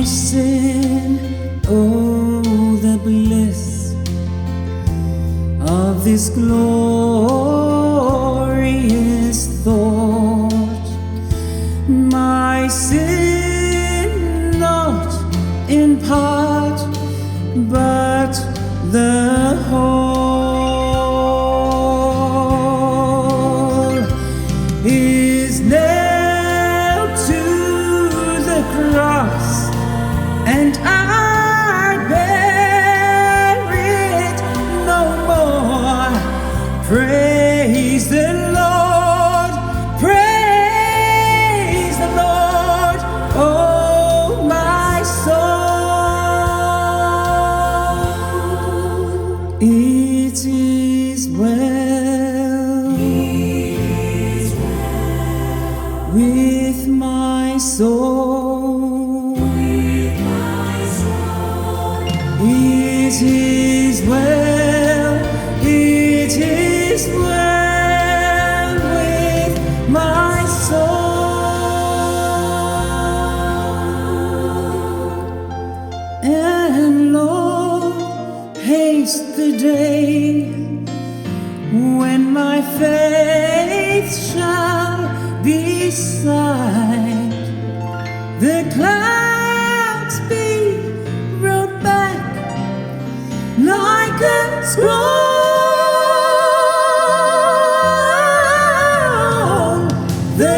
sin. Oh, the bliss of this glorious thought. My sin not in part, but the whole is nailed to the cross, and I bear it no more. Praise the Lord, praise the Lord, oh my soul. It is well with my soul. It is well, it is well with my soul. And Lord, haste the day when my faith shall be sight, the clouds be rolled back like a scroll, the